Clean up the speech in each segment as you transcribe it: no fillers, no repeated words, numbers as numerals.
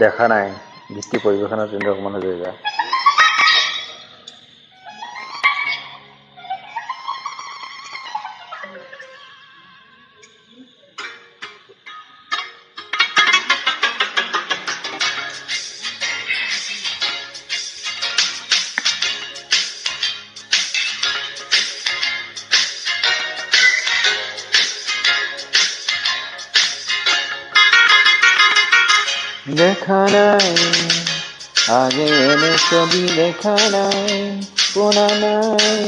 দেখা নাই গীতটি পৰিৱেশনৰ চন্দ্ৰকুমাৰ হাজৰিকা। দেখা নাই আগে এনে ছবি, দেখা নাই শোনা নাই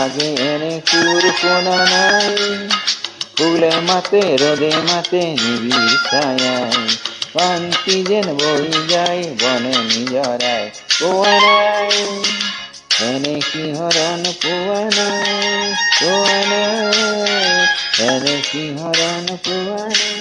আগে এনে সুর, শোনা নাই ফুলে মাতে রোদে মাতে নিবিড় ছায়ায়, শান্তি যেন বই যায় বনে নিজরায়। পোয়া নাই এনে শিহরণ, পোয়া নাই, পোয়া নাই এনে শিহরণ, পোয়া নাই।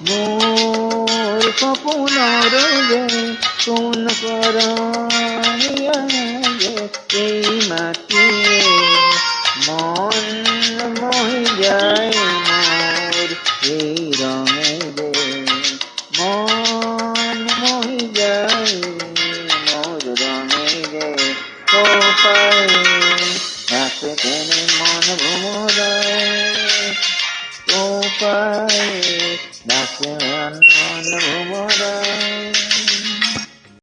মোর সপনের যে কোন করণীয় গে এই মাটি